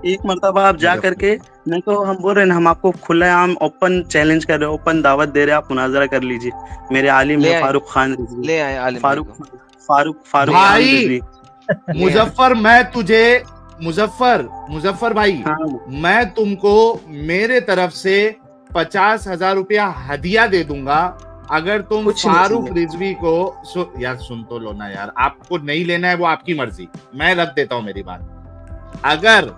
एक मर्तबा आप जा मुजफ्फर। करके, नहीं तो हम बोल रहे हैं ना, हम आपको खुलेआम ओपन चैलेंज कर रहे हैं, ओपन दावत दे रहे हैं, आप मुनाजरा कर लीजिए। मेरे आलिम ले है आए, फारूक खान रिजवी, ले आए आलिम भाई फारूक को, फारूक ले आए, खान भाई रिजवी। ले आए। मुजफ्फर, मैं तुझे मुजफ्फर भाई, हाँ मैं तुमको मेरे तरफ से 50,000 रुपया हदिया दे दूंगा अगर तुम कुछ नहीं फारूक चाहिए। रिजवी को यार सुन तो लो ना यार, आपको नहीं लेना है वो आपकी मर्जी, मैं रख देता हूं मेरी बात। अगर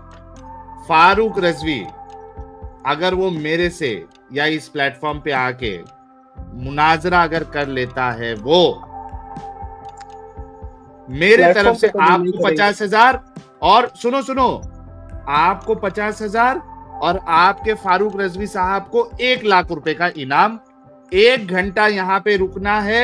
फारूक रिजवी, अगर वो मेरे से या इस प्लेटफॉर्म पे आके मुनाजरा अगर कर लेता है, वो मेरे तरफ प्लेटफॉर्म से पे कभी नहीं आपको करेगा। 50,000, और सुनो सुनो, आपको 50,000 और आपके फारूक रजवी साहब को 1 लाख रुपए का इनाम। 1 घंटा यहाँ पे रुकना है,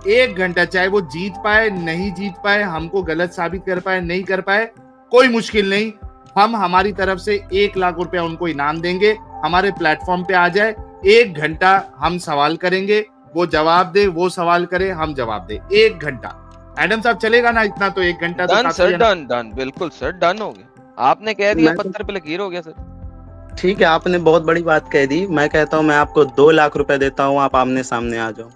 1 घंटा, चाहे वो जीत पाए नहीं जीत पाए, हमको गलत साबित कर पाए नहीं कर पाए, कोई मुश्किल नहीं, हम हमारी तरफ से 1 लाख रुपया उनको इनाम देंगे। हमारे प्लेटफॉर्म पे आ जाए, 1 घंटा हम सवाल करेंगे, वो जवाब दे, वो सवाल करे, हम जवाब दे, 1 घंटा। एडम साहब चलेगा ना इतना? तो 1 घंटा तो डन काफी सर, है ना? डन डन, बिल्कुल सर, डन हो गया। आपने कह दिया, मैं तो पत्थर पे लकीर हो गया सर। ठीक है, आपने बहुत बड़ी बात कह दी। मैं कहता हूँ मैं आपको 2 लाख रुपए देता हूँ, आप आमने सामने आ जाओ।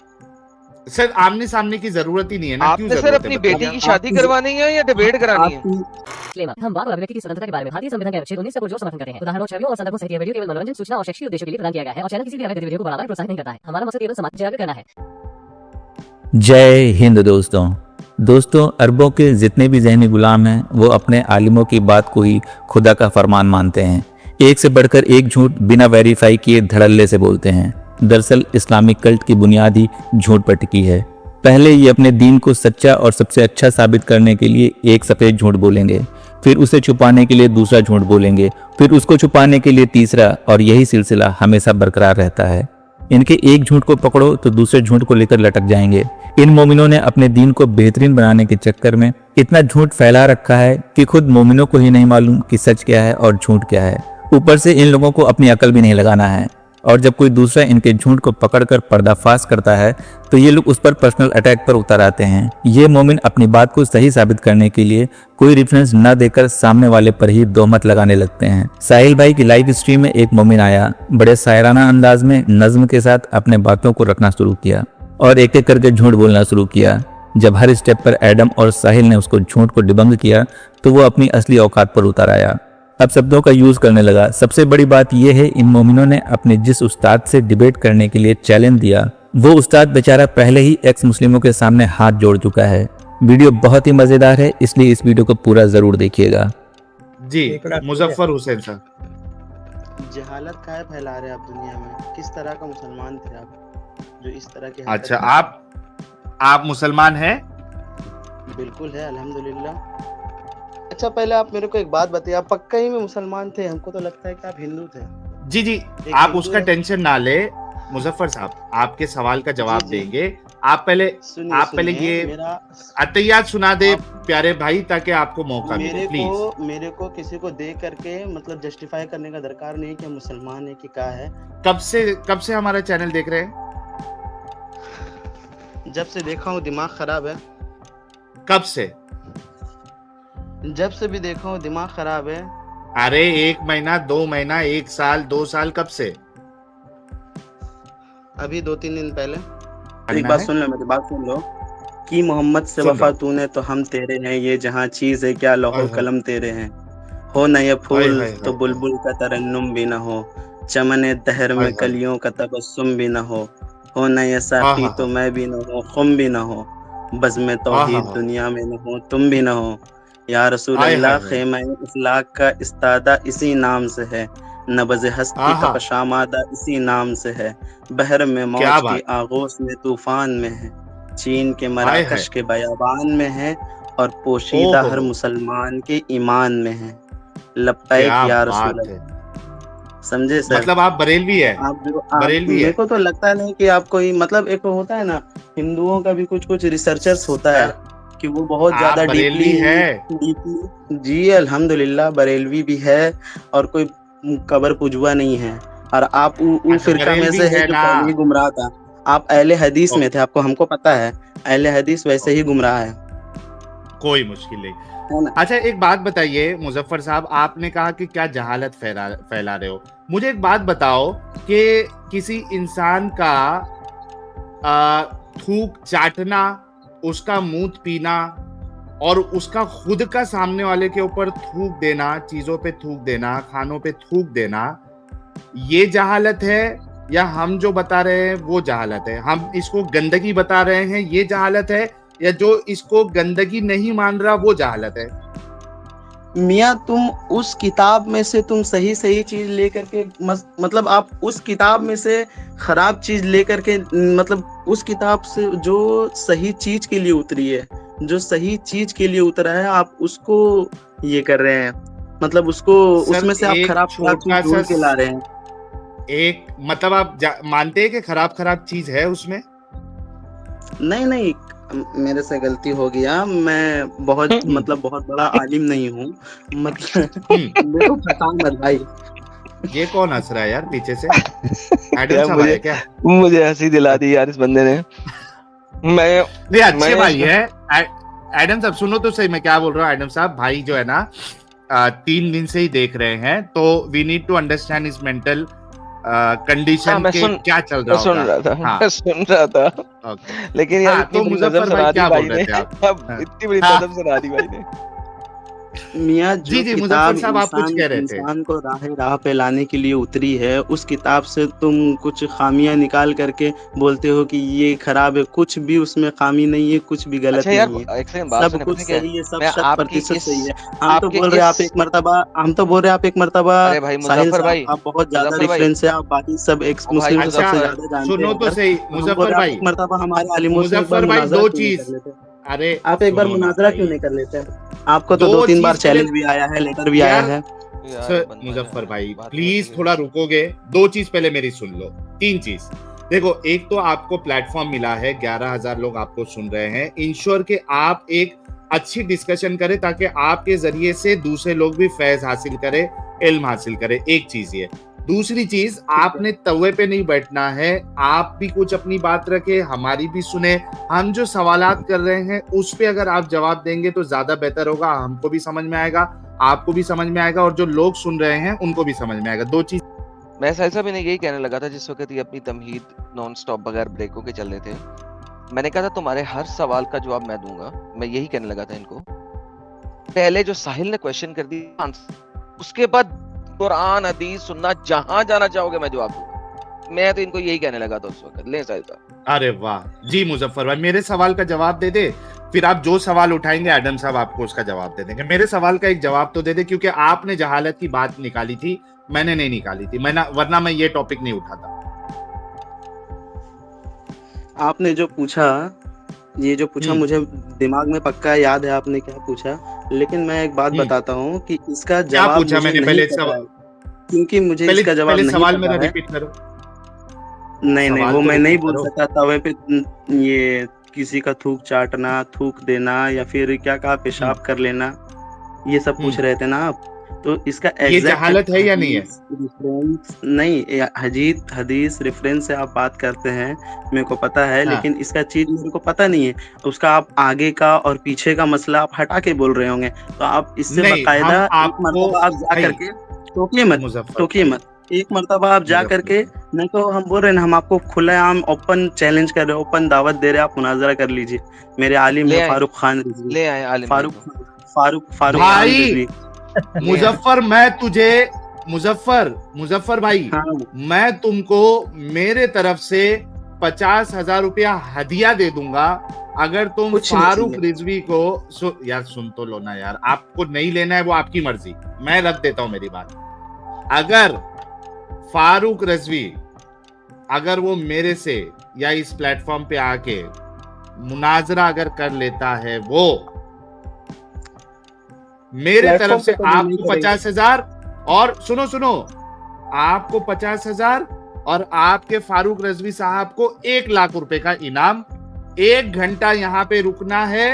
सर आमने सामने की जरूरत ही नहीं है ना, क्यों आपने सर जरूरत है अपनी बताइए बेटी आप? की शादी आपकी करवानी है या डिबेट करानी है? आपकी हम वाक और अभिव्यक्ति की स्वतंत्रता के बारे में भारतीय संविधान के अनुच्छेद 19 का पुरजोर समर्थन करते हैं। उदाहरणों, छवियों और संदर्भों सहित यह वीडियो केवल मनोरंजन, सूचना और शैक्षिक उद्देश्यों के लिए प्रदान किया गया है और चैनल किसी भी अवैध गतिविधियों को बढ़ावा या प्रोत्साहित नहीं करता है। हमारा मकसद केवल समाज जागरूक करना है। जय हिंद दोस्तों, अरबों के जितने भी ज़हनी गुलाम हैं वो अपने आलिमों की बात को ही खुदा का फरमान मानते हैं। एक से बढ़कर एक झूठ बिना वेरीफाई किए धड़ल्ले से बोलते हैं। दरअसल इस्लामिक कल्ट की बुनियाद ही झूठ पर टिकी है। पहले ये अपने दीन को सच्चा और सबसे अच्छा साबित करने के लिए एक सफ़ेद झूठ बोलेंगे, फिर उसे छुपाने के लिए दूसरा झूठ बोलेंगे, फिर उसको छुपाने के लिए तीसरा, और यही सिलसिला हमेशा बरकरार रहता है। इनके एक झूठ को पकड़ो तो दूसरे झूठ को लेकर लटक जाएंगे। इन मोमिनों ने अपने दीन को बेहतरीन बनाने के चक्कर में इतना झूठ फैला रखा है कि खुद मोमिनों को ही नहीं मालूम कि सच क्या है और झूठ क्या है। ऊपर से इन लोगों को अपनी अकल भी नहीं लगाना है, और जब कोई दूसरा इनके झूठ को पकड़कर पर्दाफाश करता है तो ये लोग उस पर पर्सनल अटैक पर उतर आते हैं। ये मोमिन अपनी बात को सही साबित करने के लिए कोई रेफरेंस न देकर सामने वाले पर ही तोहमत लगाने लगते हैं। साहिल भाई की लाइव स्ट्रीम में एक मोमिन आया, बड़े शायराना अंदाज में नज्म के साथ अपने बातों को रखना शुरू किया और एक एक करके झूठ बोलना शुरू किया। जब हर स्टेप पर एडम और साहिल ने उसको झूठ को डिबंग किया तो वो अपनी असली औकात पर उतर आया। अब शब्दों का यूज करने लगा। सबसे बड़ी बात यह है, इन मोमिनों ने अपने जिस उस्ताद से डिबेट करने के लिए चैलेंज दिया, वो उस्ताद बेचारा पहले ही एक्स मुस्लिमों के सामने हाथ जोड़ चुका है। वीडियो बहुत ही मजेदार है, इसलिए इस वीडियो को पूरा जरूर देखिएगा। जी मुजफ्फर हुसैन साहब, जहालत काहे फैला रहे आप दुनिया में? किस तरह का मुसलमान थे आप जो इस तरह के अच्छा आप मुसलमान हैं? बिल्कुल है, अल्हम्दुलिल्लाह। अच्छा, पहले आप मेरे को एक बात बताइए, आप पक्का ही में मुसलमान थे? हमको तो लगता है कि आप हिंदू थे। जी आप उसका टेंशन ना ले मुजफ्फर साहब, आपके सवाल का जवाब देंगे। आप पहले ये मेरा अतहियात सुना दे प्यारे भाई, ताकि आपको मौका मिले प्लीज। मेरे को किसी को देख करके मतलब जस्टिफाई करने का दरकार नहीं कि हम मुसलमान है कि क्या है। कब से हमारा चैनल देख रहे हैं? जब से देखा हूँ दिमाग खराब है। कब से? जब से भी देखा हूँ दिमाग खराब है। अरे 1 महीना, 2 महीना, 1 साल, 2 साल, कब से? अभी 2-3 दिन पहले। एक बात सुन लो, मेरी बात सुन लो कि मोहम्मद से वफा तूने तो हम तेरे हैं, ये जहाँ चीज है क्या लौह कलम तेरे हैं। हो न ये फूल तो बुलबुल का तरन्नुम भी न हो, चमने दहर में कलियों का तबस्सुम भी न हो न ये साकी तो मैं भी न हो, खुम भी न हो, बज़्म तौहीद दुनिया में न हो, तुम भी न हो। या रसूल अल्लाह, ख़ैमा इस्लाक का इस्तादा इसी नाम से है, नबज़ हस्ती का पशामादा इसी नाम से है, बहर में मौज की आगोश में तूफान में है, चीन के मराकश के बयाबान में है, और पोशीदा हर मुसलमान के ईमान में है। लब्बैक या रसूल अल्लाह। समझे सर? मतलब आप बरेलवी है? बरेलवी है? मेरे को तो लगता नहीं कि आप कोई, मतलब एक होता है ना, हिंदुओं का भी कुछ रिसर्चर्स होता है कि वो बहुत ज्यादा डीपली है। जी अल्हम्दुलिल्लाह, बरेलवी भी है और कोई कबर पुजवा नहीं है। और आप उस फिरका में से है जो पहले ही गुमराह था। आप अहले हदीस में थे, आपको हमको पता है, अहले हदीस वैसे ही गुमराह है। कोई मुश्किल नहीं। है ना। अच्छा एक बात बताइए मुजफ्फर साहब, आपने कहा कि क्या जहालत फैला रहे हो। मुझे एक बात बताओ कि किसी इंसान का थूक चाटना, उसका मूत पीना और उसका खुद का सामने वाले के ऊपर थूक देना, चीजों पे थूक देना, खानों पे थूक देना, ये जहालत है या हम जो बता रहे हैं वो जहालत है? हम इसको गंदगी बता रहे हैं ये जहालत है, या जो इसको गंदगी नहीं मान रहा वो जहालत है? मियाँ तुम उस किताब में से तुम सही सही चीज लेकर के मतलब आप उस किताब में से खराब चीज लेकर के, मतलब उस किताब से जो सही चीज के लिए उतरी है, जो सही चीज के लिए उतरा है, आप उसको ये कर रहे हैं, मतलब उसको उसमें से आप खराब चीज ढूंढ के ला रहे हैं। एक मतलब आप मानते हैं कि खराब चीज है उसमें? नहीं, मेरे से गलती हो गया, मैं बहुत मतलब बहुत बड़ा आलिम नहीं हूँ, मतलब मेरे को फंसा मत भाई। ये कौन हंस रहा है यार पीछे से? एडम साहब है क्या? मुझे हंसी दिला दी यार इस बंदे ने। नहीं अच्छे भाई है एडम साहब, सुनो तो सही मैं क्या बोल रहा हूँ। एडम साहब भाई जो है ना 3 दिन से ही देख रहे हैं, तो वी नीड टू अंडरस्टैंड इस मेंटल कंडीशन के क्या चल रहा था। मैं सुन रहा था लेकिन यार तो मुजफ्फर भाई क्या बोल रहे थे आप? इतनी बड़ी नजर सुना दी भाई ने। मियाँ जो जी किताब साहब आप कुछ कह रहे थे। इंसान को राह पे लाने के लिए उतरी है, उस किताब से तुम कुछ खामियां निकाल करके बोलते हो कि ये खराब है। कुछ भी उसमें खामी नहीं है, कुछ भी गलत नहीं है, सब कुछ सही है, सब 100% सही है। हम तो बोल रहे आप एक मर्तबा साहिल साहब आप बहुत ज्यादा रेफरेंस है, आप बाकी सब एक्स मुस्लिम से सबसे ज्यादा जानते हैं। सुनो तो सही मुजफ्फर भाई, एक मर्तबा हमारे आलिमों से मुजफ्फर भाई दो चीज, अरे आप एक बार मुनाजरा क्यों नहीं कर लेते? आपको तो 2-3 बार चैलेंज भी आया है, लेटर भी आया है। मुजफ्फर भाई प्लीज थोड़ा रुकोगे? 2 चीज पहले मेरी सुन लो। 3 चीज देखो, एक तो आपको प्लेटफॉर्म मिला है, 11,000 लोग आपको सुन रहे हैं। इंश्योर के आप एक अच्छी डिस्कशन करें ताकि आपके जरिए से दूसरे लोग भी फैज हासिल करें, इल्म हासिल करें। एक चीज ये। दूसरी चीज, आपने तवे पे नहीं बैठना है, आप भी कुछ अपनी बात रखे, हमारी भी सुने। हम जो सवालात कर रहे हैं उस पे अगर आप जवाब देंगे तो ज्यादा बेहतर होगा, हमको भी समझ में आएगा, आपको भी समझ में आएगा और जो लोग सुन रहे हैं उनको भी समझ में आएगा। 2 चीज मैं साहिल भी यही कहने लगा था जिस वक्त ये अपनी तमहीद नॉन स्टॉप बगैर ब्रेकों के चल रहे थे। मैंने कहा था तुम्हारे हर सवाल का जवाब मैं दूंगा। मैं यही कहने लगा था इनको। पहले जो साहिल ने क्वेश्चन कर दिया, उसके बाद कुरान हदीस सुनना, जहां जाना चाहोगे मैं जवाब दूंगा। मैं तो इनको यही कहने लगा था उस वक्त। ले साहिल साहब। अरे वाह जी मुजफ्फर भाई, मेरे सवाल का जवाब दे दे, फिर आप जो सवाल उठाएंगे एडम साहब आपको उसका जवाब दे देंगे। मेरे सवाल का एक जवाब तो दे दे, क्योंकि आपने जहालत की बात निकाली थी, मैंने नहीं निकाली थी, वरना मैं ये टॉपिक नहीं उठाता। आपने जो पूछा मुझे दिमाग में पक्का याद है आपने क्या पूछा, लेकिन मैं एक बात बताता हूँ कि इसका जवाब क्या पूछा मैंने पहले सवाल, क्योंकि मुझे इसका जवाब नहीं सवाल मेरा रिपीट करो। नहीं वो मैं नहीं बोल सकता। तवे पे ये किसी का थूक चाटना, थूक देना, या फिर क्या कहा पेशाब कर लेना, ये सब पूछ रहे थे ना आप। तो इसका ये जहालत है या नहीं है? नहीं, हदीस रेफरेंस से आप बात करते हैं, मेरे को पता है। हाँ। लेकिन इसका चीज मेरे को पता नहीं है, उसका आप आगे का और पीछे का मसला आप हटा के बोल रहे होंगे। तो आप इससे बाकायदा एक मरतबा आप जा करके टोकिए मत, एक मरतबा आप जा करके, नहीं तो हम बोल रहे हैं, हम आपको खुलेआम ओपन चैलेंज कर रहे हैं, ओपन दावत दे रहे हैं, आप मुनाजरा कर लीजिए। मेरे आलिम है फारूक खान रिजवी, ले आए आलिम फारूक भाई। मुजफ्फर मुजफ्फर भाई, हाँ। मैं तुमको मेरे तरफ से 50,000 रुपया हदिया दे दूंगा अगर तुम फारूक रिजवी को यार सुन तो लो ना यार, आपको नहीं लेना है वो आपकी मर्जी, मैं रख देता हूं मेरी बात। अगर फारूक रिजवी अगर वो मेरे से या इस प्लेटफॉर्म पे आके मुनाजरा अगर कर लेता है, वो मेरे तरफ से आपको 50,000 और सुनो आपको 50,000 और आपके फारूक रिजवी साहब को 1 लाख रुपए का इनाम। 1 घंटा यहाँ पे रुकना है,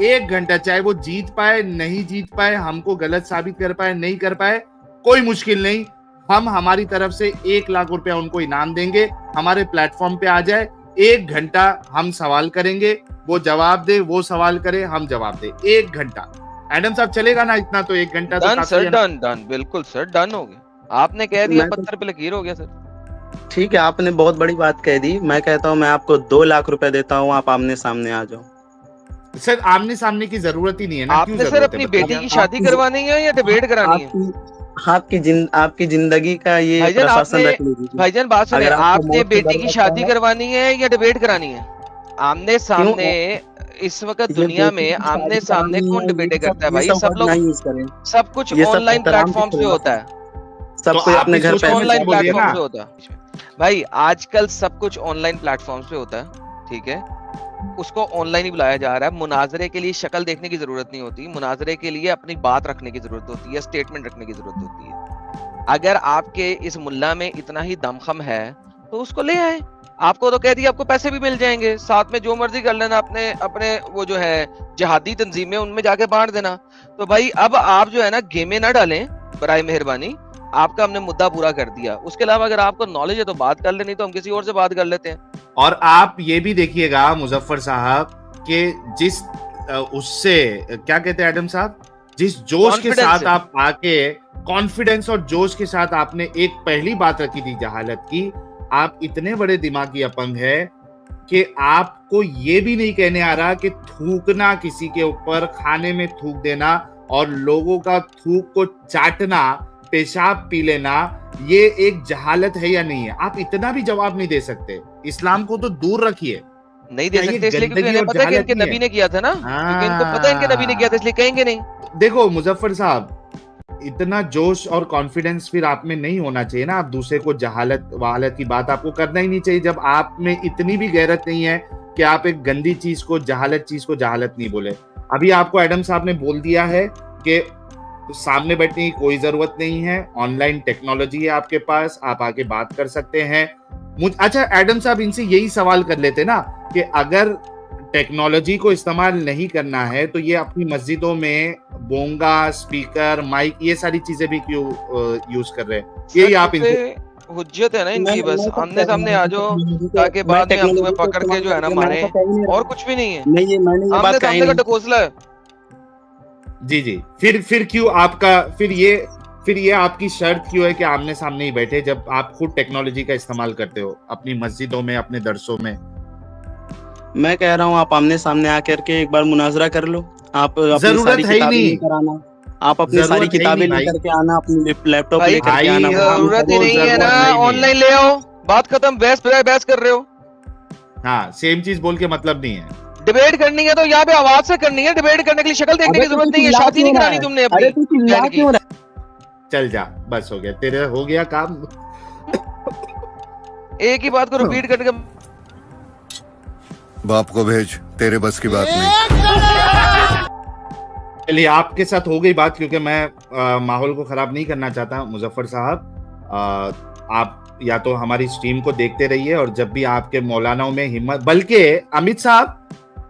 1 घंटा, चाहे वो जीत पाए नहीं जीत पाए, हमको गलत साबित कर पाए नहीं कर पाए, कोई मुश्किल नहीं, हम हमारी तरफ से 1 लाख रुपया उनको इनाम देंगे। हमारे प्लेटफॉर्म पे आ जाए, 1 घंटा हम सवाल करेंगे, वो जवाब दे, वो सवाल करे, हम जवाब दे, 1 घंटा। एडम साहब चलेगा ना इतना? तो 1 घंटा तो डन काफी सर, है ना? डन बिल्कुल सर, डन हो गया। आपने कह दिया, मैं तो पत्थर पे लकीर हो गया सर। ठीक है, आपने बहुत बड़ी बात कह दी। मैं कहता हूँ मैं आपको 2 लाख रुपए देता हूँ, आप आमने सामने आ जाओ। सर आमने सामने की जरूरत ही नहीं है ना, क्यों आपने सर जरूरत है अपनी बताइए बेटी आप? की शादी आपकी करवानी है या डिबेट करानी है? आपकी जिंदगी का ये भाईजान प्रशासन आपने, रख लीजिए। भाईजान बात सुने, अगर आपको आपने मौत से बेटी डर की लगता शादी है, करवानी है या डिबेट करानी है? आमने क्यों सामने इस वक्त ये दुनिया बेटी में की आमने शादी सामने करानी कौन है, डिबेटें करता है भाई? ये सब सब वर्ड लोग, नहीं यूज करें। सब कुछ ये सब ऑनलाइन एहतराम के प्लेटफॉर्म पे खिलाफ होता है। है। सब तो कोई आप अपने इस घर कुछ पे दुश्मन ऐसे से ऑनलाइन बोलिए प्लेटफॉर्म ना। पे होता है भाई, आजकल सब कुछ ऑनलाइन प्लेटफॉर्म पे होता है, ठीक है? उसको ऑनलाइन ही बुलाया जा रहा है। मुनाजरे के लिए शक्ल देखने की जरूरत नहीं होती, मुनाजरे के लिए अपनी बात रखने की जरूरत होती है, स्टेटमेंट रखने की जरूरत होती है। अगर आपके इस मुल्ला में इतना ही दमखम है तो उसको ले आए। आपको तो कह दिया, आपको पैसे भी मिल जाएंगे, साथ में जो मर्जी कर लेना, अपने अपने वो जो है जिहादी तंजीमें उनमें जाके बांट देना। तो भाई अब आप जो है ना गेमें ना डालें बराए मेहरबानी। आपका हमने मुद्दा पूरा कर दिया, उसके अलावा अगर आपको नॉलेज है तो बात कर लेनी, तो हम किसी और से बात कर लेते हैं। और आप ये भी देखिएगा मुजफ्फर साहब कि जिस उससे क्या कहते हैं एडम साहब, जिस जोश के Confidence साथ से। आप आके, कॉन्फिडेंस और जोश के साथ आपने एक पहली बात रखी थी जहालत की, आप इतने बड़े दिमागी अपंग है कि आपको ये भी नहीं कहने आ रहा कि थूकना किसी के ऊपर, खाने में थूक देना और लोगों का थूक को चाटना, पेशाब पी लेना, ये एक जहालत है या नहीं है? आप इतना भी जवाब नहीं दे सकते। इस्लाम को तो दूर रखिए। नहीं दे क्या ये सकते इसलिए क्योंकि गंदगी इन्हें और पता है कि जहालत इनके नहीं नबी है? ने किया था ना, क्योंकि इनको पता है इनके नबी ने किया था, इसलिए कहेंगे नहीं। देखो मुजफ्फर साहब, इतना जोश और कॉन्फिडेंस फिर आप में नहीं होना चाहिए ना। आप दूसरे को जहालत वहालत की बात आपको करना ही नहीं चाहिए, जब आप में इतनी भी गैरत नहीं है कि आप एक गंदी चीज को जहालत नहीं बोले। अभी आपको एडम साहब ने बोल दिया है कि सामने बैठने की कोई जरूरत नहीं है, ऑनलाइन टेक्नोलॉजी है आपके पास, आप आके बात कर सकते हैं। अच्छा एडम साहब, इनसे यही सवाल कर लेते ना कि अगर टेक्नोलॉजी को इस्तेमाल नहीं करना है तो ये अपनी मस्जिदों में बोंगा, स्पीकर, माइक, ये सारी चीजें भी क्यों यूज कर रहे हैं? यही आप इनसे हुज्जत है ना इनकी, बस मैं तो आमने सामने आ जाओ ताकि मैं बाद में हम तुम्हें टेक्नोलॉजी को पकड़ के इस्तेमाल जो है ना करके मैंने मारे, तो कही नहीं और रहा। कुछ भी नहीं है। नहीं, मैंने ये आमने बात कही सामने का नहीं। ढकोसला है। जी फिर क्यों आपका फिर ये आपकी शर्त क्यों है कि आमने सामने ही बैठे, जब आप खुद टेक्नोलॉजी का इस्तेमाल करते हो अपनी मस्जिदों में, अपने दरसों में? मैं कह रहा हूँ आप आमने सामने आकर के एक बार मुनाजरा कर लो। आप अपनी जरूरत सारी है ही किताबें नहीं। लेकर आना, आप अपनी जरूरत सारी है ही किताबें नहीं भाई। लेकर के आना, अपनी लैपटॉप भाई लेकर के भाई, आना। जरूरत ही वो नहीं है जरूरत ना, नहीं है। ऑनलाइन ले आओ, बात खत्म। बहस कर रहे हो, हाँ, सेम चीज बोल के मतलब नहीं है। डिबेट करनी है तो यहाँ पे आवाज से करनी है। डिबेट करने के लिए शक्ल देखने की जरूरत नहीं है, शादी नहीं करानी तुमने अरे अपनी तू चिल्ला बहन की। क्यों रहा है? चल जा, बस हो गया, तेरे हो गया काम। एक ही बात को रिपीट करके बाप को भेज, तेरे बस की बात नहीं। चलिए, आपके साथ हो गई बात, क्योंकि मैं माहौल को खराब नहीं करना चाहता। मुजफ्फर साहब, आप या तो हमारी स्ट्रीम को देखते रहिए, और जब भी आपके मौलानाओं में हिम्मत, बल्कि अमित साहब,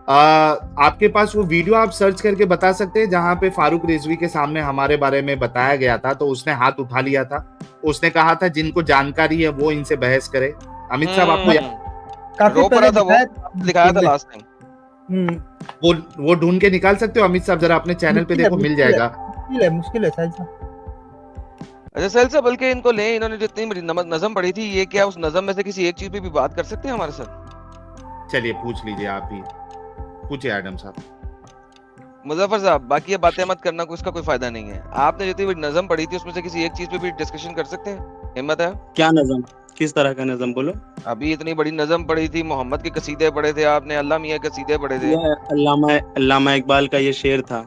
आपके पास वो वीडियो आप सर्च करके बता सकते हैं जहां पे फारूक रिजवी के सामने हमारे बारे में बताया गया था, तो उसने हाथ उठा लिया था, उसने कहा था जिनको जानकारी है वो इनसे बहस करे। अमित साहब, आपको रो पड़ा था वो, दिखाया था लास्ट टाइम। वो ढूंढ के निकाल सकते हो अमित साहब? जरा अपने चैनल पे देखो, मिल जाएगा। मुश्किल है साहब। अच्छा सेल से बल्कि इनको ले, इन्होंने जितनी बड़ी नज़म पढ़ी थी, ये क्या उस नज़म में से किसी एक चीज पे भी बात कर सकते हैं हमारे साथ? चलिए पूछ लीजिए, आप ही पूछिए एडम साहब। मुजफ्फर साहब, बाकी ये बातें मत करना, उसका कोई फायदा नहीं है। आपने जितनी बड़ी नज़म पढ़ी थी उसमें से किसी एक चीज पे भी डिस्कशन कर सकते हैं, हिम्मत है? क्या नज़म? किस तरह का नज़म बोलो? अभी इतनी बड़ी नज़म पढ़ी थी, मोहम्मद के कसीदे पढ़े थे आपने, अल्लाह मियां के कसीदे पढ़े थे। ये अल्लामा इकबाल का ये शेर था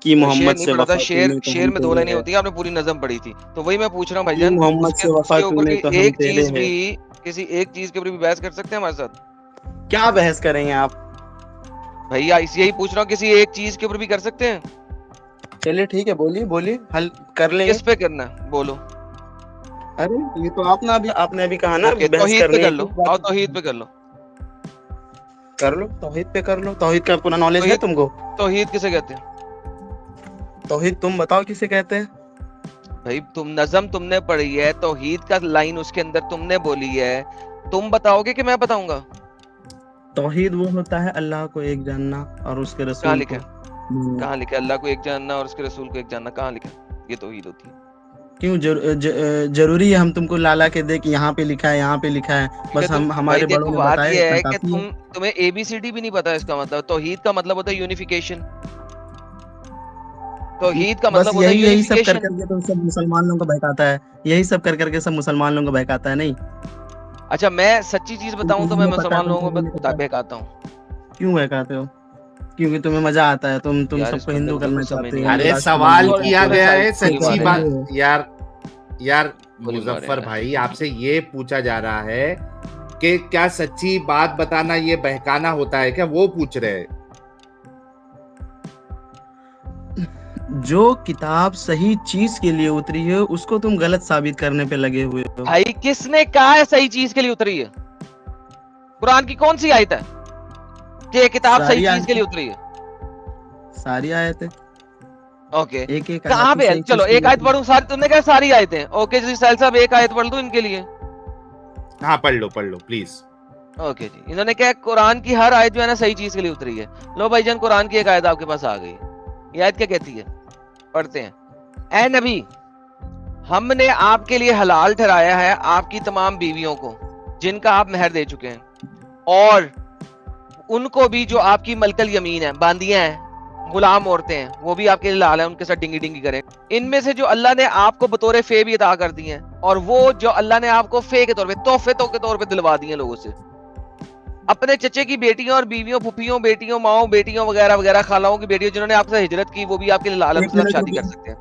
कि मोहम्मद से वफा शेर में दो लाइनें होती है, आपने पूरी नज़म पढ़ी थी। तो वही मैं पूछ रहा हूँ भाईजान, मोहम्मद से वफा तूने तो हम एक तेरे चीज हैं। भी, किसी एक चीज के ऊपर भी बहस कर सकते हैं हमारे साथ? क्या बहस करेंगे आप? भैया यही पूछ रहा हूँ, किसी एक चीज के ऊपर भी कर सकते हैं? चलिए ठीक है, बोलिए, हल कर लेंगे। किस पे करना है बोलो? अरे ये तो आपने अभी कहा ना, ओके, बहस तौहीद पे करनी कर है। लो, आओ तौहीद पे कर लो। तौहीद पे कर लो। तौहीद का पूरा नॉलेज है तुमको? तौहीद किसे कहते हैं तौहीद तुम बताओ किसे कहते हैं? भाई? तुम नज़म तुमने पढ़ी है, तौहीद का लाइन उसके अंदर तुमने बोली है, तुम बताओगे कि मैं बताऊंगा? तौहीद वो होता है अल्लाह को एक जानना और उसके कहाँ रसूल लिखा को कहाँ लिखा है अल्लाह को एक जानना और उसके रसूल को एक जानना? कहाँ लिखा है? ये तौहीद होती है। क्यों जरूरी है हम तुमको लाला के दे कि यहाँ पे लिखा है, यहाँ पे लिखा है? बस हम हमारे बड़ों ने बात बताया, ये है इतना कि काफी है। तुम्हें ABCD भी नहीं पता। इसका मतलब तौहीद का मतलब होता है यूनिफिकेशन। तौहीद का बस मतलब होता है यही सब कर यूनिफिकेशन। करके तो सब मुसलमान लोगों को बहकाता है, यही सब कर करके सब मुसलमान लोगों को बहकाता है। नहीं, अच्छा, मैं सच्ची चीज बताऊं तो मैं तुम्हें पता है, मुसलमान लोगों तुमको को पता है। बहकाता हूँ। क्यों बहकाते हो? क्योंकि तुम्हें मजा आता है, तुम यार, इस सबको बंदे हिंदू को तो करना कुछ समझ चाहते नहीं हो। आ अरे रहा। राष्ट्र सवाल बनाना किया चाहते हो। गया है, गोली सच्ची मारे बात। हिंदू हो। यार गोली मारे मुजफ्फर यार। भाई, आपसे ये पूछा जा रहा है कि क्या सच्ची बात बताना ये बहकाना होता है क्या? वो पूछ रहे हैं। जो किताब सही चीज के लिए उतरी है उसको तुम गलत साबित करने पे लगे हुए हो। भाई किसने कहा है सही चीज के लिए उतरी है? कुरान की कौन सी आयत है कि ये किताब सही चीज के लिए उतरी है? सारी आयतें। ओके, एक एक कहाँ पे है? सही चलो चीज के एक लिए आयत उतरी। पढ़ूं सारी? तुमने कहा सारी आयतें। ओके जी साहिल साहब, एक आयत पढ़ दो इनके लिए। हाँ, पढ़ लो प्लीज। ओके जी, इन्होंने कहा कुरान की हर आयत जो है ना सही चीज के लिए उतरी है। लो भाईजान, कुरान की एक आयत आपके पास आ गई। ये आयत क्या कहती है? पढ़ते हैं। ऐ नबी, हमने आपके लिए हलाल ठहराया है आपकी तमाम बीवियों को जिनका आप मेहर दे चुके हैं, और उनको भी जो आपकी मलकल यमीन है, बांदियां हैं, गुलाम औरतें हैं, वो भी आपके लिए हलाल है, उनके साथ डिंगी डिंगी करें। इनमें से जो अल्लाह ने आपको बतौर फे भी अता कर दी हैं, और वो जो अल्लाह ने आपको फे के तौर पे, तोहफे के तौर पे दिलवा दी हैं लोगों से। अपने चचे की बेटियों और बीवियों, फुफियों, बेटियों, माओ, बेटियों वगैरह वगैरह, खालाओं की बेटियों जिन्होंने आपसे हिजरत की, वो भी आपके लिए लाल है, एक उनसे आप मिनट शादी रुकिए। कर सकते हैं।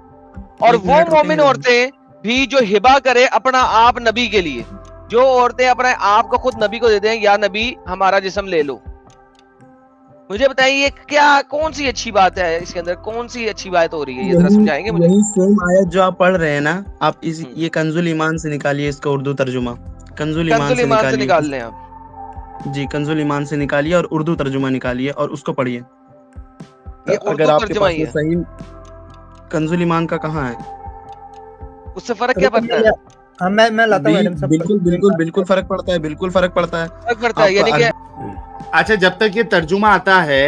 और एक वो मिनट मोमिन रुकेंगे। औरतें भी जो हिबा करे अपना आप नबी के लिए, जो औरतें अपने आप को खुद नबी को दे दें, या नबी हमारा जिस्म ले लो। मुझे बताइए क्या, कौन सी अच्छी बात है इसके अंदर? कौन सी अच्छी बात हो रही है? ये जरा समझाएंगे मुझे। यही सेम आयत जो आप पढ़ रहे हैं ना, आप इस ये कंजुल ईमान से निकालिए इसका उर्दू तर्जुमा। कंजुल ईमान कंजुल से ईमान से निकालिए निकाल लें आप। जी, कंजुल ईमान से निकालिए और उर्दू तर्जुमा निकालिए और उसको पढ़िए। ये अगर उर्दू आपके तर्जुमा पास ही वो है, सही कंजुल ईमान का कहाँ है? उससे फर्क क्या पड़ता है? हाँ, मैं लाता हूँ मैडम साहब। बिल्कुल बिल्कुल बिल्कुल फर्क पड़ता है, बिल्कुल फर्क पड़ता है। फर्क पड़ता है, यानी कि अच्छा, जब तक ये तर्जुमा आता है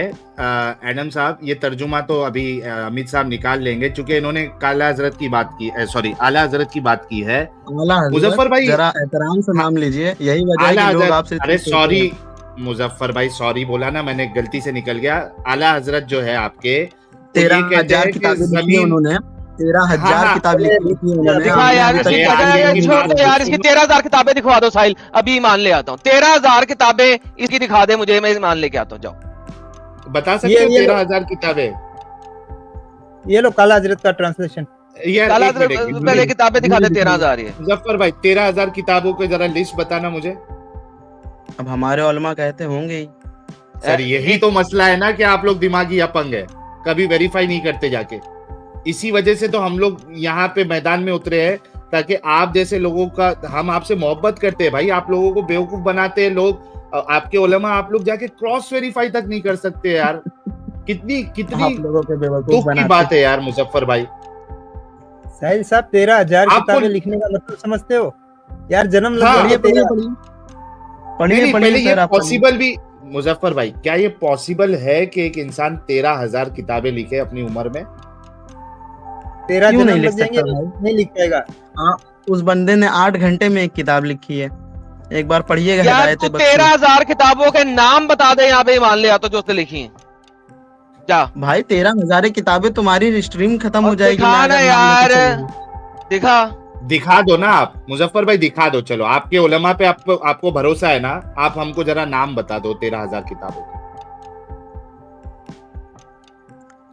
एडम साहब, ये तर्जुमा तो अभी अमित साहब निकाल लेंगे, क्योंकि इन्होंने काला हजरत की बात की, सॉरी आला हजरत की बात की है। मुजफ्फर भाई जरा एहतराम से नाम लीजिए, यही वजह है आला कि लोग हजरत, आपसे अरे सॉरी मुजफ्फर भाई, सॉरी बोला ना मैंने, गलती से निकल गया। आला हजरत जो है आपके, 13,000 किताबें लिखी है उन्होंने, 13,000 किताब लिखी है उन्होंने। दिखा यार, अभी तक छोड़ दो यार, इसकी 13,000 किताबें दिखवा दो साहिल, अभी ईमान ले आता हूँ। 13,000 किताबें इसकी दिखा दे मुझे, मैं ईमान लेके आता हूँ। जाओ बता सकते हो 13,000 किताबें? ये लो काला हजरत का ट्रांसलेशन। यार काला एक मिनट, पहले किताबें दिखा दे। 13,000 ये मुजफ्फर भाई 13,000 किताबों को जरा लिस्ट बताना मुझे। अब हमारे उलमा कहते होंगे ही। सर यही तो मसला है ना कि आप लोग दिमागी अपंग है, कभी वेरीफाई नहीं करते जाके। इसी वजह से तो हम लोग यहाँ पे मैदान में उतरे हैं, ताकि आप जैसे लोगों का, हम आपसे मोहब्बत करते हैं भाई, आप लोगों को बेवकूफ बनाते हैं लोग, आपके उलमा आप लोग जाके क्रॉस वेरीफाई तक नहीं कर सकते यार। कितनी आप लोगों के बेवकूफ दुख की बनाते बात है यार मुजफ्फर भाई। साहिल साहब 13,000 किताबें लिखने का मतलब समझते हो यार? जन्म लग हाँ, गया तेरा। पहले ये पॉसिबल भी, मुजफ्फर भाई क्या ये पॉसिबल है कि एक इंसान 13,000 किताबें लिखे अपनी उम्र में? तेरा क्यों जन्म नहीं लिख लग जाएंगे, सकता भाई? नहीं लिख पाएगा। हाँ, उस बंदे ने 8 घंटे में एक किताब लिखी है, एक बार पढ़िएगा यार। हिदायत तू बख्शी। 13,000 किताबों के नाम बता दे यहाँ पे, ईमान ले आता जो उसने लिखी है। जा भाई 13,000 किताबें, तुम्हारी स्ट्रीम खत्म हो जाएगी। दिखा ना यार, दिखा दो ना आप मुजफ्फर भाई, दिखा दो। चलो आपके उलमा पे आपको भरोसा है ना, आप हमको जरा नाम बता दो 13,000 किताबों के।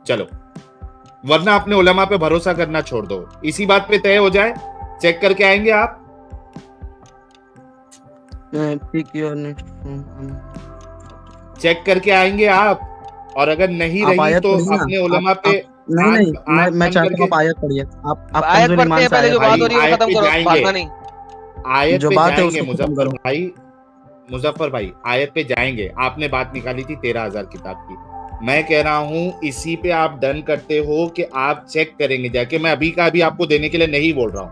चलो, वरना अपने उलमा पे भरोसा करना छोड़ दो। इसी बात पे तय हो जाए, चेक करके आएंगे आप। चेक करके आएंगे आप, और अगर नहीं रही तो अपने उलमा पे नहीं, मैं चाहता हूँ आप आयत पढ़िए। आप आयत पढ़ते हैं पहले, जो बात हो रही है खत्म करो, भागना नहीं। आयत जो पे बात है जाएंगे उसको मुजफ्फर भाई आयत पे जाएंगे। आपने बात निकाली थी 13,000 किताब की, मैं कह रहा हूं इसी पे आप डन करते हो कि आप चेक करेंगे जाके। मैं अभी का अभी आपको देने के लिए नहीं बोल रहा हूं,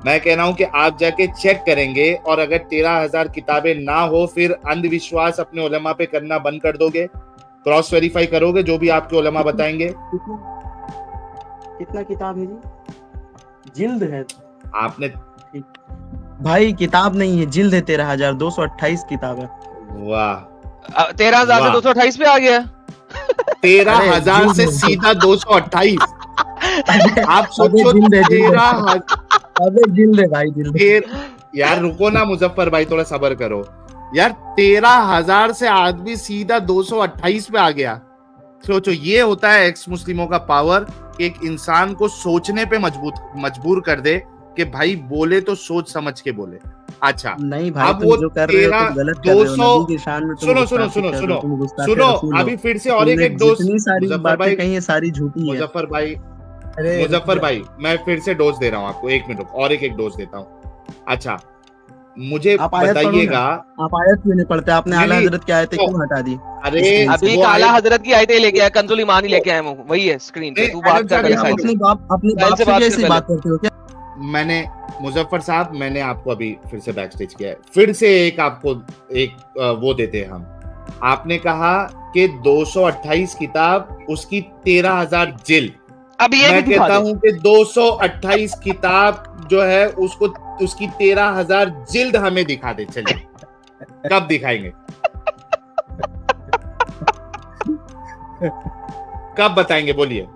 मैं कह रहा हूं कि आप जाके चेक करेंगे, और अगर 13,000 किताबें ना हो, फिर अंधविश्वास अपने उलमा पे करना बंद कर दोगे। क्रॉस वेरीफाई करोगे जो भी आपके उलमा बताएंगे? कितना किताब है जी? जिल्द है आपने भाई, किताब नहीं है, जिल्द है। 13,228 किताब है। वाह, 13,000 से 228 पे आ गया। 13,000 से सीधा 228। आप सोचो, 13,000। अबे जिल्द है भाई, जिल्द। यार रुको ना मुजफ्फर भाई, थोड़ा सब्र करो यार। 13,000 से आदमी सीधा 228 पे आ गया। सोचो, ये होता है एक्स मुस्लिमों का पावर, एक इंसान को सोचने पे मजबूर कर दे कि भाई बोले तो सोच समझ के बोले। अच्छा नहीं भाई, अब तुम वो जो कर रहे हो तुम गलत कर रहे हो। नबी की शान में तुम सुनो गुस्ताखी सुनो कर सुनो रहे हो, तुम गुस्ताखे सुनो, रसूल हो। अभी फिर से और तुमने एक डोज। जितनी सारी मुजफ्फर बातें भाई, कही है सारी झूठी है। मुजफ्फर भाई, अरे मुजफ्फर भाई, मैं फिर से डोज दे रहा हूँ आपको, 1 मिनट और एक डोज देता हूँ। अच्छा मुझे आप आयत पढ़ो बताइएगा, ना। आप आयत क्यों नहीं पढ़ते? आपने आला हजरत की आयतें क्यों हटा दी? अरे अभी वो काला आयत- हजरत की आयतें लेके आया, कंजुल ईमान ही लेके आया हूँ, वही है स्क्रीन पे। तू नहीं, बात कर आयत पहले साहब, साहिल आप से। अपने साहिल बाप से से बात भी कर ऐसी पहले। बात करते हो क्या? मैंने मुजफ्फर साहब, मैंने आपको अभी फिर से बैक स्टेज किया है, फिर से एक आपको एक वो देते हैं हम। आपने कहा कि 228 किताब, उसकी 13,000 जिल्द। अब ये मैं भी दिखा कहता दे। हूं कि 228 किताब जो है उसको, उसकी 13,000 जिल्द हमें दिखा दे। चलिए कब दिखाएंगे? कब बताएंगे बोलिए?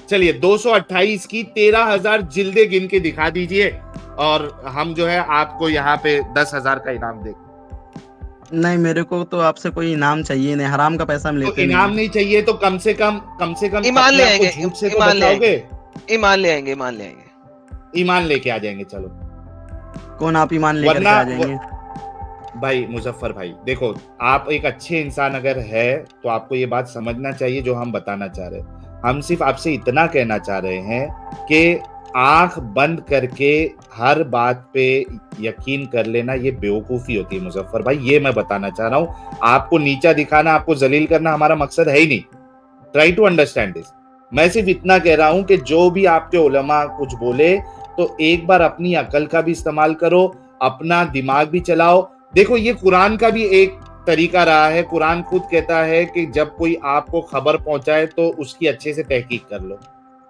चलिए 228 की 13,000 जिल्दे गिन के दिखा दीजिए और हम जो है आपको यहाँ पे 10,000 का इनाम देंगे। नहीं, मेरे को तो आपसे कोई इनाम चाहिए नहीं, हराम का पैसा हम तो लेते इनाम नहीं। नहीं चाहिए तो कम से कम ईमान ले अपने आप को आएंगे, झूठ से तो ईमान ले बचाओगे। ईमान ले आएंगे, ईमान ले आएंगे। ईमान लेके आ जाएंगे। चलो कौन आप ईमान लेकर के वरना आ जाएंगे? भाई मुजफ्फर भाई देखो, आप एक अच्छे इंसान अगर है तो आपको ये बात समझना चाहिए जो हम बताना चाह रहे हैं। हम सिर्फ आपसे इतना कहना चाह रहे हैं कि आंख बंद करके हर बात पे यकीन कर लेना, ये बेवकूफी होती है मुजफ्फर भाई। ये मैं बताना चाह रहा हूँ। आपको नीचा दिखाना, आपको जलील करना हमारा मकसद है ही नहीं। Try to understand this. मैं सिर्फ इतना कह रहा हूं कि जो भी आपके उलमा कुछ बोले तो एक बार अपनी अकल का भी इस्तेमाल करो, अपना दिमाग भी चलाओ। देखो, ये कुरान का भी एक तरीका रहा है। कुरान खुद कहता है कि जब कोई आपको खबर पहुंचाए तो उसकी अच्छे से तहकीक कर लो।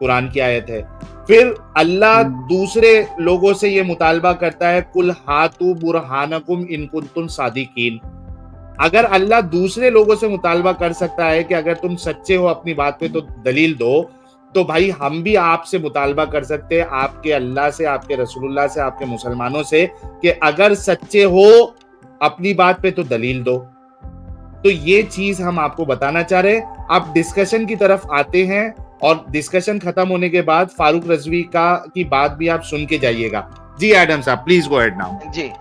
कुरान की आयत है। फिर अल्लाह दूसरे लोगों से ये मुतालबा करता है, कुल हातु बुरहानकुम इन कुंतुम सादिकीन। अगर अल्लाह दूसरे लोगों से मुतालबा कर सकता है कि अगर तुम सच्चे हो अपनी बात पे तो दलील दो, तो भाई हम भी आपसे मुतालबा कर सकते हैं, आपके अल्लाह से, आपके रसूलुल्लाह से, आपके मुसलमानों से, कि अगर सच्चे हो अपनी बात पे तो दलील दो। तो ये चीज हम आपको बताना चाह रहे हैं। आप डिस्कशन की तरफ आते हैं और डिस्कशन खत्म होने के बाद फारूक रजवी की बात भी आप सुन के जाइएगा। जी एडम साहब, प्लीज गो अहेड नाउ। जी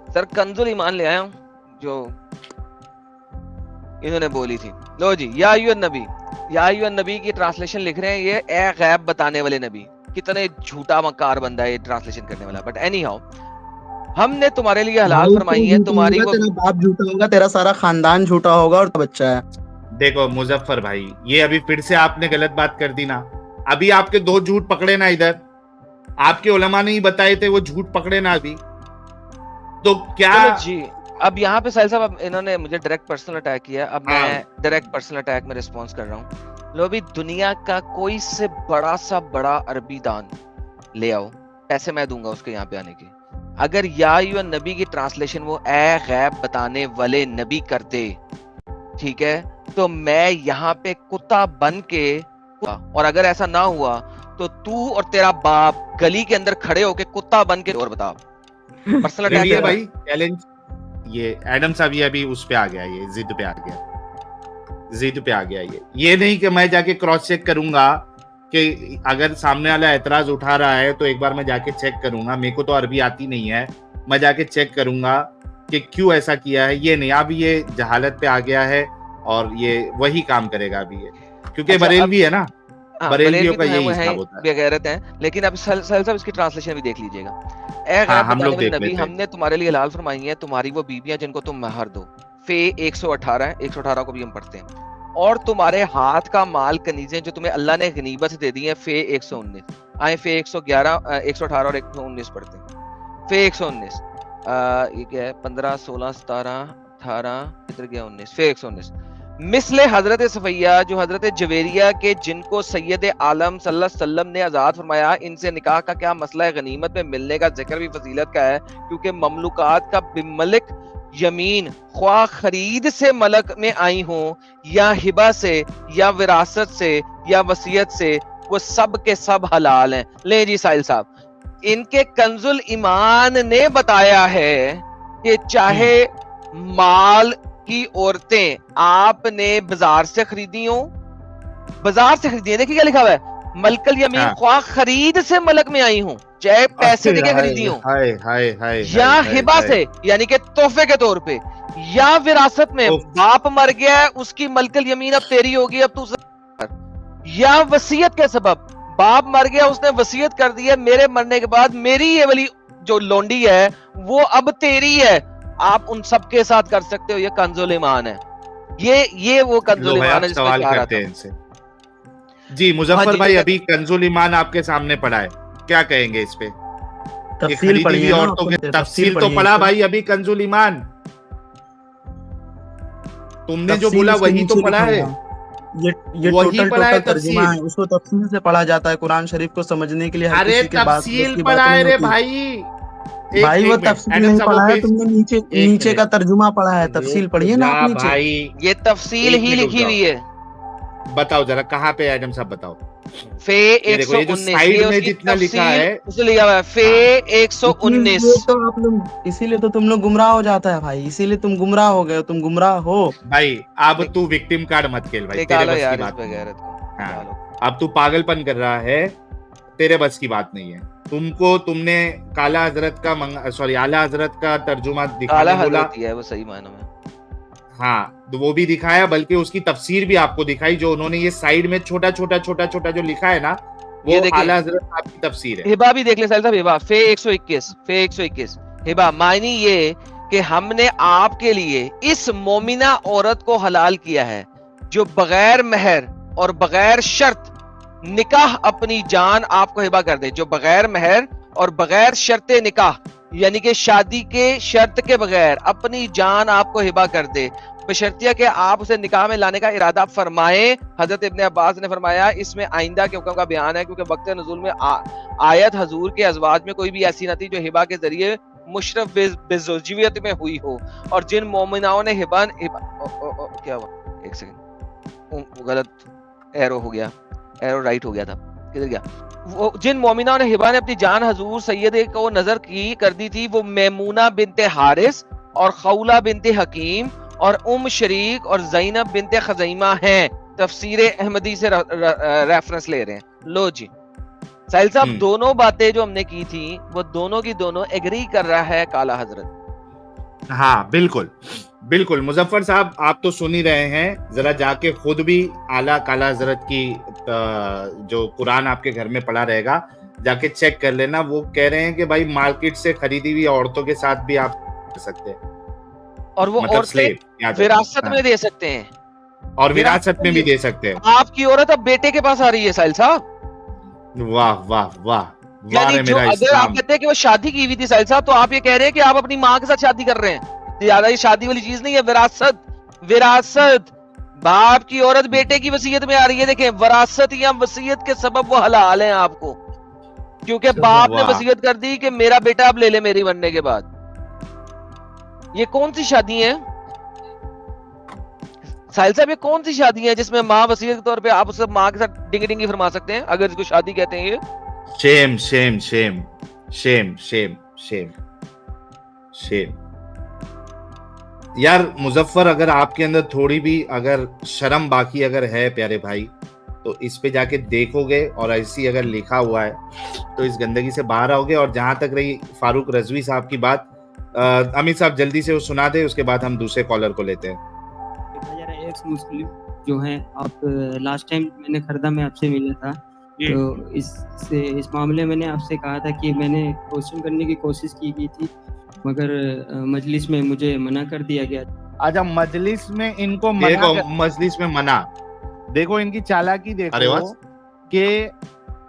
सर, कंजुल ईमान ले आया हूं जो इन्होंने बोली थी। लो जी, या अय्युहन नबी, या अय्युहन नबी की ट्रांसलेशन लिख रहे हैं ये ए गैब बताने वाले नबी। कितने झूठा मकार बंदा है ये ट्रांसलेशन करने वाला। बट एनी हाउ, हमने तुम्हारे लिए हलाल फरमाई है, तुम्हारी वो तेरा बाप झूठा होगा, तेरा सारा खानदान झूठा होगा और बच्चा है। देखो मुजफ्फर भाई, ये अभी फिर से आपने गलत बात कर दी ना। अभी आपके 2 झूठ पकड़े ना, इधर आपके उलमा ने ही बताए थे, वो झूठ पकड़े ना अभी। तो क्या जी, अब यहाँ पे साहिल साहब, इन्होंने मुझे डायरेक्ट पर्सनल अटैक किया। अब मैं डायरेक्ट पर्सनल अटैक में रिस्पॉन्स कर रहा हूँ। लो, अभी दुनिया का कोई से बड़ा सा बड़ा अरबी दान ले आओ, पैसे मैं दूंगा उसके यहाँ पे आने के। अगर या अय्युहन नबी की ट्रांसलेशन वो ए गैब बताने वाले नबी करते, ठीक है, तो मैं यहाँ पे कुत्ता बन के, और अगर ऐसा ना हुआ तो तू और तेरा बाप गली के अंदर खड़े होके कुत्ता बन के और बता। पर्सनल अटैक भाई चैलेंज। ये एडम साहब ये अभी उस पे आ गया, ये जिद पे आ गया, ये नहीं कि मैं जाके क्रॉस चेक करूंगा कि अगर सामने वाला एतराज उठा रहा है तो एक बार मैं जाके चेक करूंगा। मेरे को तो अरबी आती नहीं है, मैं जाके चेक करूंगा कि क्यों ऐसा किया है। ये नहीं, अब ये जहालत पे आ गया है और ये वही काम करेगा अभी ये, क्योंकि बरेलवी है ना, बरेलवियों का यही हिसाब होता है, बेगैरत हैं। लेकिन अब साहिल साहब इसकी ट्रांसलेशन भी देख लीजिएगा। हम लोग देख लेते हैं। हमने तुम्हारे लिए हलाल फरमाई है तुम्हारी वो बीबियां जिनको तुम महर दो। फे 118 है, 118 को भी हम पढ़ते हैं। और तुम्हारे हाथ का माल कनीजें जो तुम्हें अल्लाह ने गनीमत से दे दी है, फे 119। आए फे 111, 118 और 119 पढ़ते हैं। फे 119 ये क्या है, 15, 16, 17, 18, इधर गया 19, फे 119। मिसले हजरत सफैया जो हजरत जवेरिया के जिनको सैयद आलम सल्लल्लाहु अलैहि वसल्लम ने आजाद फरमाया, इनसे निकाह का क्या मसला है? गनीमत में मिलने का जिक्र भी फजीलत का है, क्योंकि ममलुकात का बिमलिक यमीन ख्वाह खरीद से मलक में आई हो या हिबा से या विरासत से या वसीयत से, वो सब के सब हलाल हैं। ले जी साहिल साहब, इनके कंजुल ईमान ने बताया है कि चाहे माल की औरतें आपने बाजार से खरीदी हो, बाजार से खरीदी है, देखिए क्या लिखा हुआ है, मलकल यमीन ख्वाह खरीद से मलक में आई हूं, चाहे पैसे देके खरीदी हो या हिबा से यानी कि तोहफे के तौर पे, या विरासत में बाप मर गया है उसकी मलकल यमीन अब तेरी होगी, अब तू, या वसीयत के सबब बाप मर गया उसने वसीयत कर दी है मेरे मरने के बाद मेरी ये वाली जो लोंडी है वो अब तेरी है, आप उन सब के साथ कर सकते हो। ये कंजुल ईमान है, ये वो कंजुल ईमान है सवाल करते हैं इनसे। जी मुजफ्फर भाई, अभी कंजुल ईमान आपके सामने पड़ा है, क्या कहेंगे इस पे? तफसील पढ़ी है औरतों के तफसील तो पढ़ा भाई, अभी कंजुल ईमान तुमने जो बोला वही तो पढ़ा है, ये टोटल तर्जुमा है, उसको तफसील से पढ़ा जाता है कुरान शरीफ को समझने के लिए। अरे तफसील पढ़ा है रे भाई, भाई वो तफसील नहीं पढ़ा है तुमने, नीचे का तर्जुमा पढ़ा है, तफसील पढ़िए ना आप नीचे। भाई ये तफसील ही लिखी हुई है, बताओ जरा कहाँ पे एडम साहब बताओ। फे 119 में जितना लिखा है उसने लिखा हुआ है फे 119। तो आप लोग इसीलिए तो तुम लोग गुमराह हो जाता है भाई, इसीलिए तुम गुमराह हो गए, तुम गुमराह हो भाई। अब तू विक्टिम कार्ड मत खेल भाई, तेरे बस की बात नहीं। अब तू पागलपन कर रहा है, तेरे बस की बात नहीं है। तुमने काला हजरत का सॉरी आला हजरत का तर्जुमा दिखाने बोला है, वो सही मायनों में हाँ, तो वो भी दिखाया, बल्कि उसकी तफसीर भी आपको दिखाई, जो उन्होंने ये साइड में छोटा छोटा जो लिखा है ना, वो आला हजरत साहब की तफसीर है। हिबा भी देख ले साहिल साहब, हिबा फे 121 हिबा मायनी ये कि हमने आपके लिए इस मोमिना औरत को हलाल किया है जो बगैर मेहर और बगैर शर्त निकाह अपनी जान आपको हिबा कर दे, जो बगैर मेहर और बगैर शर्त निकाह यानी कि शादी के शर्त के बगैर अपनी जान आपको हिबा कर दे, बशर्तिया कि आप उसे निकाह में लाने का इरादा फरमाएं। हजरत इब्ने अब्बास ने फरमाया इसमें आइंदा के हुक्म का बयान है, क्योंकि वक्त नज़ुल में आयत हजूर के अजवाज में कोई भी ऐसी न थी जो हिबा के जरिए मुशरफ बेज़ौजियत में हुई हो, और जिन मोमिनाओं ने हिबा क्या हुआ, एक सेकंड गलत एरो हो गया, एरो राइट हो गया था, किधर गया? वो जिन मोमिना ने हिबा ने अपनी जान हजूर सैयद को नजर की कर दी थी, वो मैमूना बिनते हारिस और खौला बिनते हकीम और शरीक और ज़ैनब बिनते खज़ैमा हैं। तफसीर अहमदी से रेफरेंस ले रहे हैं। लो जी साहिल साहब, दोनों बातें जो हमने की थी वो दोनों की दोनों एग्री कर रहा है काला हजरत। हाँ बिल्कुल बिल्कुल मुजफ्फर साहब, आप तो सुन ही रहे हैं, जरा जाके खुद भी आला काला हजरत की जो कुरान आपके घर में पड़ा रहेगा, जाके चेक कर लेना। वो कह रहे हैं कि भाई मार्केट से खरीदी हुई औरतों के साथ भी आप कर सकते हैं, और वो मतलब औरतें विरासत में दे सकते हैं, और विरासत में भी दे सकते हैं। आपकी औरत अब बेटे के पास आ रही है साहिल साहब। वाह वाह वाह, यानी जो अगर आप कहते हैं कि वो शादी की हुई थी साहिल साहब, तो आप ये कह रहे हैं कि आप अपनी माँ के साथ शादी कर रहे हैं। ज्यादा ये शादी वाली चीज नहीं है, विरासत बाप की औरत बेटे की वसीयत में आ रही है। देखें, विरासत या वसीयत के सबब वो हलाल है आपको, क्योंकि बाप ने वसीयत कर दी कि मेरा बेटा अब ले ले मेरी बनने के बाद। ये कौन सी शादी है साहिल साहब, ये कौन सी शादी है जिसमें माँ वसीयत के तौर पे आप उससे माँ के साथ डिंगी डिंगी फरमा सकते हैं, अगर इसको शादी कहते हैं? ये Shem Shem Shem Shem Shem Shem Shem. यार मुजफ्फर, अगर आपके अंदर थोड़ी भी अगर शर्म बाकी अगर है प्यारे भाई, तो इस पे जाके देखोगे और ऐसी अगर लिखा हुआ है तो इस गंदगी से बाहर आओगे। और जहां तक रही फारूक रजवी साहब की बात, अमित साहब जल्दी से वो सुना दे, उसके बाद हम दूसरे कॉलर को लेते हैं। एक्स मुस्लिम जो है, आप लास्ट टाइम मैंने खरदा में आपसे मिला था, तो इस मामले मैंने आपसे कहा था कि मैंने क्वेश्चन करने की कोशिश की थी, मगर मजलिस में मुझे मना कर दिया गया। अच्छा, मजलिस में इनको मजलिस में मना, देखो इनकी चालाकी देखो कि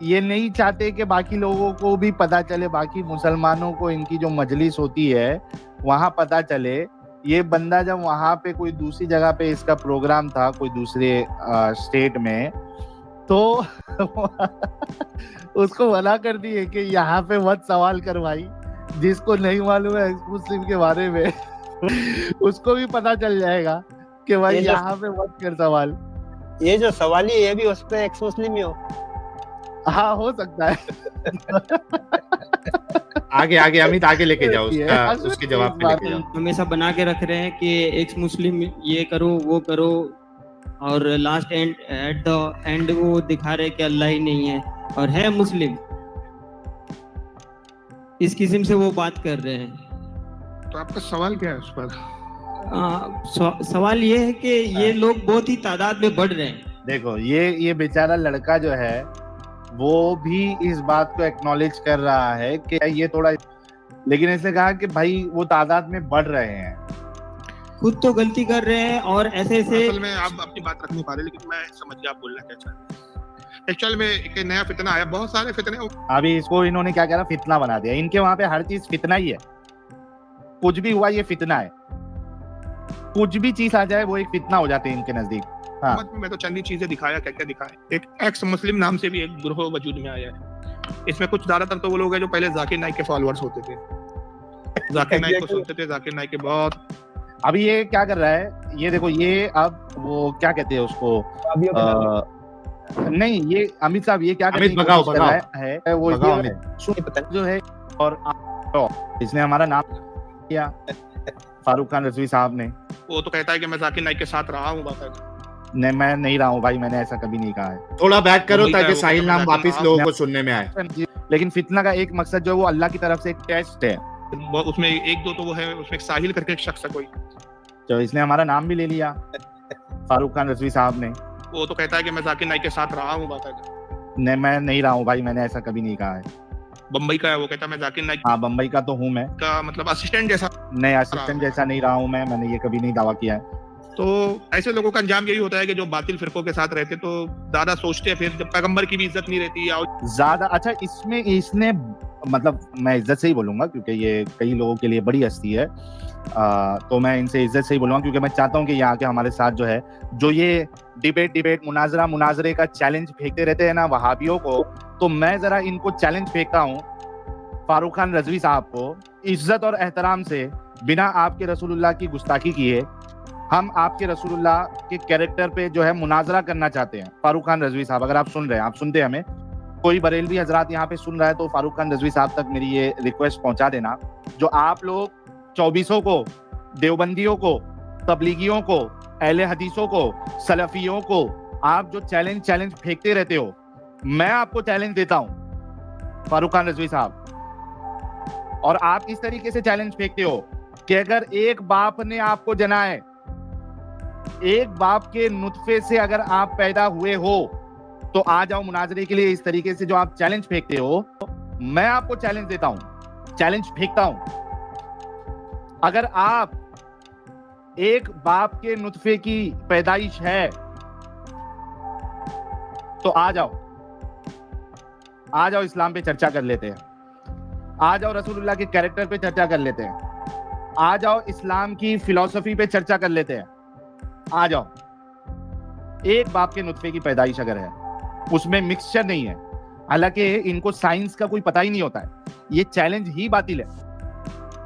ये नहीं चाहते कि बाकी लोगों को भी पता चले, बाकी मुसलमानों को इनकी जो मजलिस होती है वहां पता चले ये बंदा जब वहां पे कोई दूसरी जगह पे इसका प्रोग्राम था, कोई दूसरे स्टेट में, तो उसको मना कर दिए कि यहाँ पे मत सवाल कर भाई, जिसको नहीं मालूम है मुस्लिम के बारे में उसको भी पता चल जाएगा कि भाई यहाँ पे मत कर सवाल। ये जो सवाल है ये भी हो सकता है एक्स मुस्लिम ही हो। हाँ, हो सकता है। आगे आगे अमित आगे लेके जाओ उसके जवाब पे लेके जाओ। हमेशा बना के रख रहे हैं कि एक्स मुस्लिम ये करो वो करो, और लास्ट एट द एंड वो दिखा रहे कि अल्लाह ही नहीं है और है मुस्लिम। इस किस्म से वो बात कर रहे हैं। तो आपका सवाल क्या है उस पर? सवाल ये है कि ये लोग बहुत ही तादाद में बढ़ रहे हैं। देखो ये बेचारा लड़का जो है वो भी इस बात को एक्नॉलेज कर रहा है कि ये थोड़ा, लेकिन इसने कहा कि भाई वो तादाद में बढ़ रहे हैं, खुद तो गलती कर रहे हैं और ऐसे असल में आप अपनी बात रख नहीं पा रहे, लेकिन मैं समझ गया आप बोलना क्या चाह रहे हैं। एक्चुअल में एक नया फितना आया, बहुत सारे फितने। अभी इसको इन्होंने क्या करा, फितना बना दिया। इनके वहां पे हर चीज फितना ही है, कुछ भी हुआ ये फितना है, कुछ भी चीज आ जाए वो एक फितना हो जाते हैं इनके नजदीक। हाँ। मैं तो चंद ही चीजें दिखाया, क्या क्या दिखाया। एक एक्स मुस्लिम नाम से भी एक ग्रोह वजूद में आया है। इसमें कुछ ज्यादातर तो वो लोग हैं जो पहले जाकिर नाइक के फॉलोअर्स होते थे, जाकिर नाइक को सुनते थे, जाकिर नाइक के बहुत। अभी ये क्या कर रहा है, ये देखो, ये अब वो क्या कहते हैं उसको, नहीं ये अमित साहब ये क्या अमित भगाओ है वो ये जो है, और इसने हमारा नाम किया फारूक खान रजवी साहब ने। वो तो कहता है कि मैं जाकिर नाइक के साथ रहा हूँ। नहीं, मैं नहीं रहा हूँ भाई, मैंने ऐसा कभी नहीं कहा है। थोड़ा बैक करो ताकि साहिल नाम वापस लोगों को सुनने में आए। लेकिन फितना का एक मकसद जो है वो अल्लाह की तरफ से एक टेस्ट है, उसमें एक दो तो वो है, उसमें साहिल करके एक शख्स है कोई, तो इसने हमारा नाम भी ले लिया फारूक खान रजवी साहब ने। वो तो कहता है कि मैं जाकिर नाइक के साथ रहा हूँ। नहीं, मैं नहीं रहा हूँ भाई, मैंने ऐसा कभी नहीं कहा है। बम्बई का है, वो कहता है मैं जाकिर नाइक। हाँ, बम्बई का तो हूँ मैं, का मतलब असिस्टेंट जैसा। नहीं, असिस्टेंट जैसा नहीं रहा हूँ मैंने ये कभी नहीं दावा किया है। तो ऐसे लोगों का अंजाम यही होता है कि जो बातिल फिरकों के साथ रहते तो ज्यादा सोचते हैं, फिर जब पैगंबर की भी इज्जत नहीं रहती है ज्यादा। अच्छा, इसमें इसने मतलब मैं इज्जत से ही बोलूंगा क्योंकि ये कई लोगों के लिए बड़ी हस्ती है, तो मैं इनसे इज्जत से ही बोलूंगा क्योंकि मैं चाहता हूँ कि यहाँ के हमारे साथ जो है, जो ये डिबेट मुनाजरे का चैलेंज फेंकते रहते हैं ना वहाबियों को, तो मैं जरा इनको चैलेंज फेंकता हूँ फारूक खान रजवी साहब को, इज्जत और एहतराम से, बिना आपके रसूलुल्लाह की गुस्ताखी किए हम आपके रसूलुल्लाह के कैरेक्टर पे जो है मुनाजरा करना चाहते हैं। फारूक खान रजवी साहब, अगर आप सुन रहे हैं, आप सुनते हैं हमें, कोई बरेलवी हजरात यहाँ पे सुन रहा है तो फारूक खान रजवी साहब तक मेरी ये रिक्वेस्ट पहुंचा देना, जो आप लोग 2400 को, देवबंदियों को, तबलीगियों को, अहले हदीसों को, सलफियों को आप जो चैलेंज फेंकते रहते हो, मैं आपको चैलेंज देता हूं फारूक खान रजवी साहब। और आप इस तरीके से चैलेंज फेंकते हो कि अगर एक बाप ने आपको जनाए, एक बाप के नुतफे से अगर आप पैदा हुए हो, तो आ जाओ मुनाजरे के लिए। इस तरीके से जो आप चैलेंज फेंकते हो, मैं आपको चैलेंज देता हूं, चैलेंज फेंकता हूं। अगर आप एक बाप के नुतफे की पैदाइश है तो आ जाओ इस्लाम पे चर्चा कर लेते हैं, आ जाओ रसूलुल्लाह के कैरेक्टर पे चर्चा कर लेते हैं, आ जाओ इस्लाम की फिलॉसफी पे चर्चा कर लेते हैं, आ जाओ। एक बाप के नुतफे की पैदाइश अगर है, उसमें मिक्सचर नहीं है, हालांकि इनको साइंस का कोई पता ही नहीं होता है, ये चैलेंज ही बातिल है।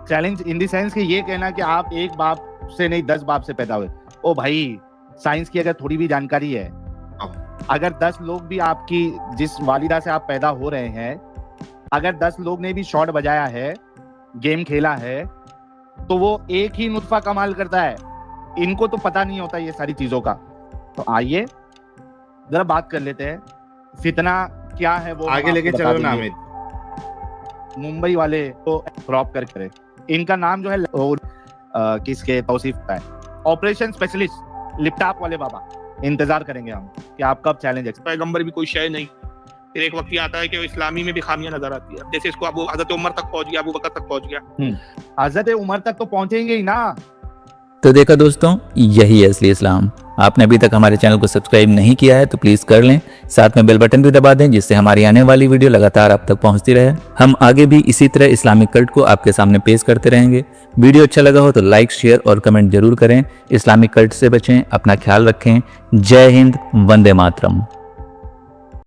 चैलेंज इन द सेंस कि ये कहना कि आप एक बाप से नहीं 10 बाप से पैदा हुए, ओ भाई, साइंस की अगर थोड़ी भी जानकारी है, अगर 10 लोग भी आपकी, जिस वालिदा से आप पैदा हो रहे हैं, अगर 10 लोग ने भी शॉट बजाया है, गेम खेला है, तो वो एक ही नुतफा कमाल करता है। इनको तो पता नहीं होता ये सारी चीजों का। तो आइए जरा बात कर लेते हैं, फितना क्या है वो आगे लेके चलो ना अमित। मुंबई वाले को क्रॉप करके, इनका नाम जो है किसके तौसीफ है, ऑपरेशन स्पेशलिस्ट लिपटॉप वाले बाबा। इंतजार करेंगे हम कि आप कब चैलेंज। पैगंबर भी कोई शय नहीं, फिर एक वक्त ये आता है कि इस्लामी में भी खामियां नजर आती है। जैसे इसको हजरत उमर तक पहुंच गया, अबू बकर तक पहुंच गया, हजरत उमर तक तो पहुंचेंगे ही ना, तो देखा दोस्तों, यही है असली इस्लाम। आपने अभी तक हमारे चैनल को सब्सक्राइब नहीं किया है तो प्लीज कर लें, साथ में बेल बटन भी दबा दें जिससे हमारी आने वाली वीडियो लगातार आप तक पहुंचती रहे। हम आगे भी इसी तरह इस्लामिक कल्ट को आपके सामने पेश करते रहेंगे। वीडियो अच्छा लगा हो तो लाइक, शेयर और कमेंट जरूर करें। इस्लामिक कल्ट से बचें, अपना ख्याल रखें। जय हिंद, वंदे मातरम।